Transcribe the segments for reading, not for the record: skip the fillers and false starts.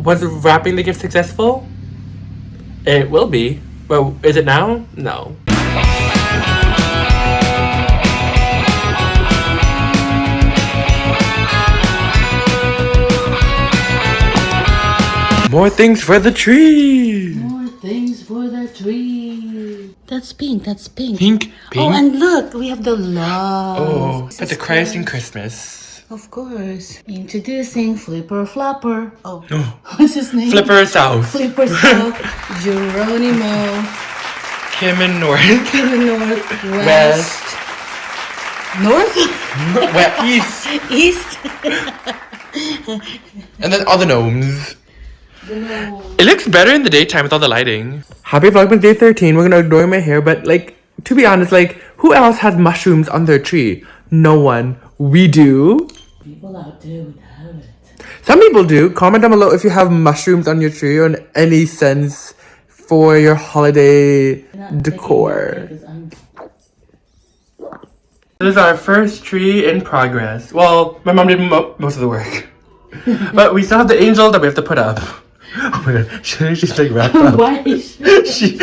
Was wrapping the gift successful? It will be. Well, is it now? No. More things for the tree! More things for the tree. That's pink, that's pink. Pink, pink. Oh, and look, we have the love. Oh, but the Christ in Christmas. Of course. Introducing Flipper Flopper. Oh, what's his name? Flipper South. Flipper South. Geronimo. Kim and North. Kim and North. West. North? East. East. And then all the gnomes. It looks better in the daytime with all the lighting. Happy Vlogmas Day 13. We're gonna ignore my hair, but like, to be honest, like, who else has mushrooms on their tree? No one. We do. People out there would have it. Some people do. Comment down below if you have mushrooms on your tree or in any sense for your holiday decor. This is our first tree in progress. Well, my mom did most of the work. But we still have the angel that we have to put up. Oh my god, she's like wrapped up. Why? She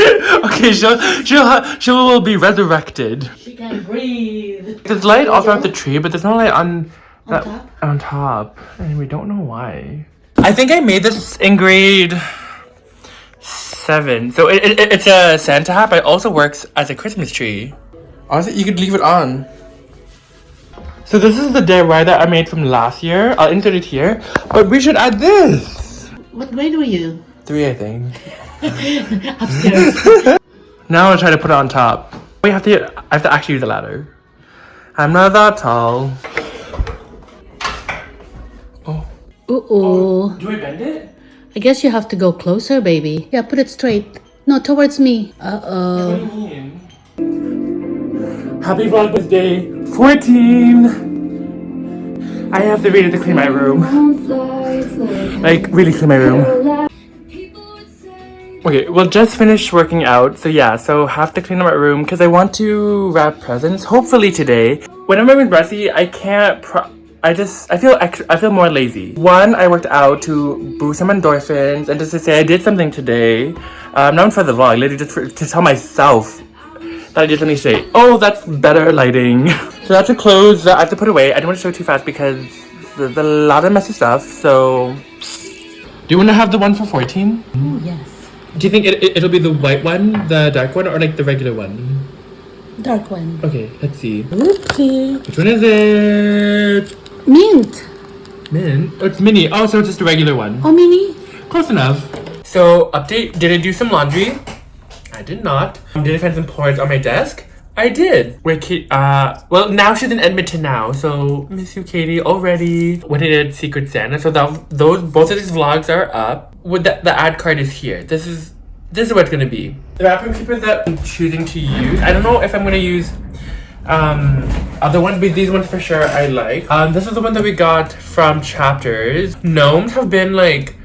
will be resurrected. She can't breathe. There's light all throughout the tree, but there's no light on top? top. And we don't know why. I think I made this in grade 7. So it's a Santa hat, but it also works as a Christmas tree. Honestly, you could leave it on. So this is the DIY that I made from last year. I'll insert it here. But we should add this. What grade were you? 3, I think. Upstairs. Now I'll try to put it on top. I have to actually use a ladder. I'm not that tall. Oh. Uh-oh. Do I bend it? I guess you have to go closer, baby. Yeah, put it straight. No, towards me. Uh-oh. What do you mean? Happy Vlogmas Day 14! I have to read it to clean my room. Like, really clean my room. Okay, well, just finished working out. So yeah, so have to clean up my room because I want to wrap presents, hopefully today. When I'm with Rusty, I can't I feel more lazy. One, I worked out to boost some endorphins and just to say I did something today. Not for the vlog, literally just to tell myself that I did something today. Oh, that's better lighting. So that's the clothes that I have to put away. I don't want to show too fast because there's a lot of messy stuff, so... Do you want to have the one for 14? Oh, yes. Do you think it'll be the white one, the dark one, or like the regular one? Dark one. Okay, let's see. Oopsie. Which one is it? Mint. Mint? Oh, it's mini. Oh, so it's just a regular one. Oh, mini? Close enough. So, update. Did I do some laundry? I did not. Did I find some porridge on my desk? I did. Wait, well, now she's in Edmonton now, so miss you, Katie, already. When I did Secret Santa, so both of these vlogs are up. With the ad card is here. This is what it's gonna be. The wrapping paper that I'm choosing to use. I don't know if I'm gonna use other ones, but these ones for sure I like. This is the one that we got from Chapters. Gnomes have been like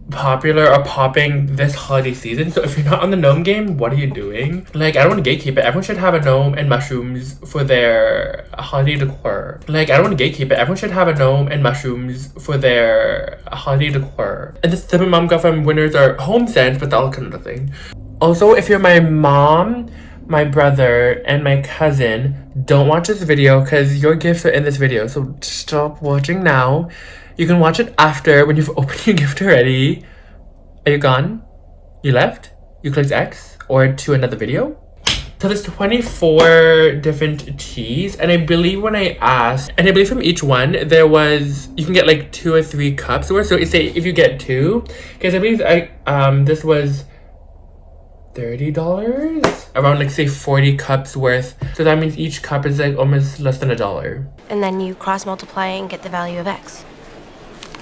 popular or popping this holiday season, so if you're not on the gnome game, what are you doing? Like, I don't want to gatekeep it. Everyone should have a gnome and mushrooms for their holiday decor. Like, I don't want to gatekeep it. Everyone should have a gnome and mushrooms for their holiday decor. And the stuff my mom got from winners are home scents, but that'll kind of thing. Also, if you're my mom, my brother, and my cousin, don't watch this video because your gifts are in this video, so stop watching now. You can watch it after when you've opened your gift already. Are you gone? You left? You clicked X? Or to another video? So there's 24 different teas, and I believe when I asked, and I believe from each one, there was, you can get like 2 or 3 cups worth. So say if you get 2, because I believe this was $30? Around like say 40 cups worth. So that means each cup is like almost less than $1. And then you cross multiply and get the value of X.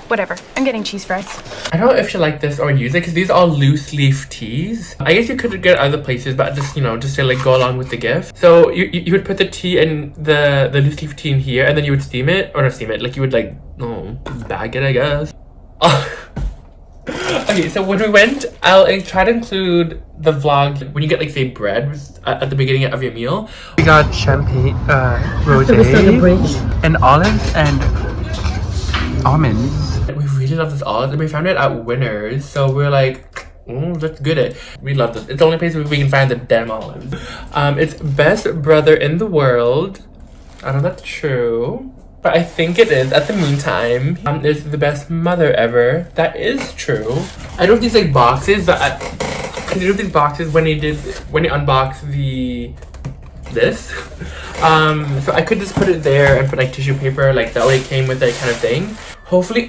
Whatever. I'm getting cheese fries. I don't know if she like this or use it because these are all loose leaf teas. I guess you could get other places, but just, you know, just to like go along with the gift. So you would put the tea and the loose leaf tea in here, and then you would steam it, or not steam it, like you would like, bag it, I guess. Okay, so when we went, I'll try to include the vlog when you get like say bread at the beginning of your meal. We got champagne, rosé, and olives and almonds. We really love this all. And we found it at Winners, so we're like, let's get it. We love this. It's the only place we can find the damn olives. It's best brother in the world. I don't know if that's true, but I think it is. At the meantime, it's the best mother ever. That is true. I don't have these like boxes, but I did have these boxes when he unboxed this. So I could just put it there and put like tissue paper, like that way it came with it kind of thing. Hopefully,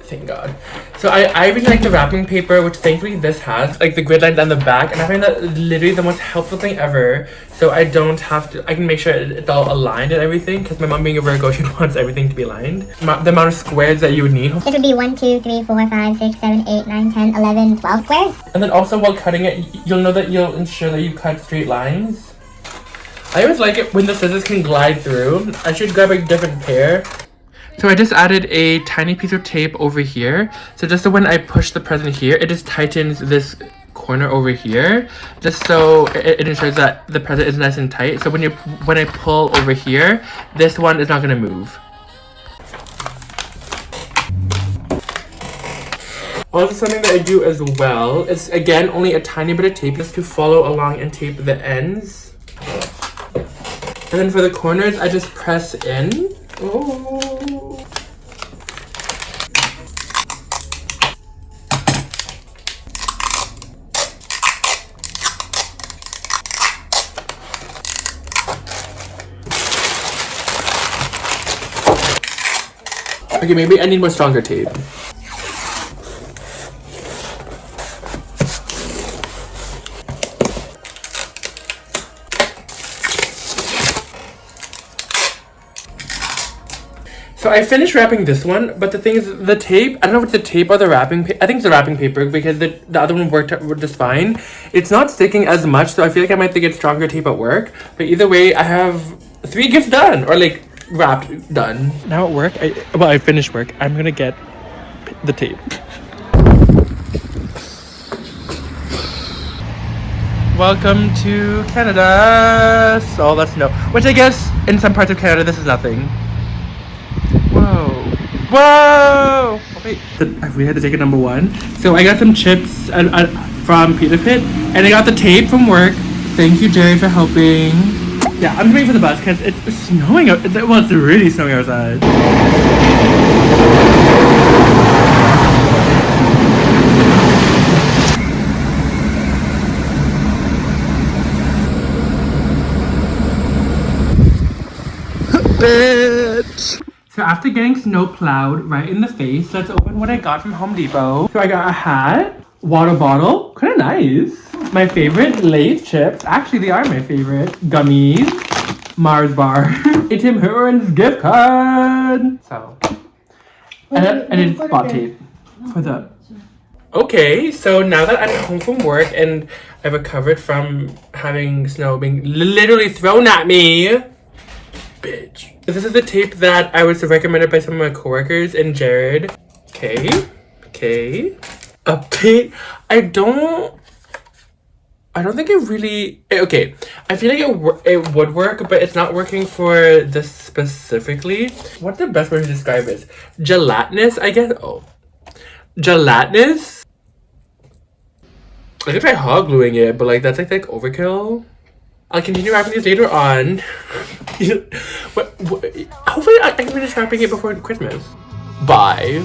thank God. So I really like the wrapping paper, which thankfully this has, like the grid lines on the back, and I find that literally the most helpful thing ever. So I don't have to, I can make sure it's all aligned and everything, because my mom being a Virgo, she wants everything to be aligned. The amount of squares that you would need. This would be 1, 2, 3, 4, 5, 6, 7, 8, 9, 10, 11, 12 squares. And then also while cutting it, you'll know that you'll ensure that you cut straight lines. I always like it when the scissors can glide through. I should grab a different pair. So I just added a tiny piece of tape over here. So just so when I push the present here, it just tightens this corner over here. Just so it ensures that the present is nice and tight. So when I pull over here, this one is not gonna move. Also something that I do as well is, again, only a tiny bit of tape just to follow along and tape the ends. And then for the corners, I just press in. Oh. Okay, maybe I need more stronger tape. So I finished wrapping this one, but the thing is, the tape, I don't know if it's the tape or the wrapping paper. I think it's the wrapping paper because the other one worked just fine. It's not sticking as much, so I feel like I might have to get stronger tape at work. But either way, I have 3 gifts done, or like wrapped done. Now at work, I finished work. I'm gonna get the tape. Welcome to Canada. So let's know. Which I guess in some parts of Canada, this is nothing. Whoa. Whoa! Oh, wait. We had to take it number 1. So I got some chips from Pita Pit, and I got the tape from work. Thank you, Jerry, for helping. Yeah, I'm waiting for the bus because it's snowing out. Well, it's really snowing outside. Bitch! So after getting snow plowed right in the face, let's open what I got from Home Depot. So I got a hat, water bottle, kind of nice. My favorite Lay's chips, actually they are my favorite. Gummies, Mars bar, a Tim Hortons gift card. So, and it's spot tape for the. Okay, so now that I'm home from work and I've recovered from having snow being literally thrown at me. Bitch. This is the tape that I was recommended by some of my coworkers and Jared. Okay. Update. I don't think it really. Okay. I feel like it would work, but it's not working for this specifically. What's the best way to describe it? Gelatinous, I guess. Oh. Gelatinous? I could try hot gluing it, but like that's like overkill. I'll continue wrapping this later on. Hopefully I can finish wrapping it before Christmas. Bye.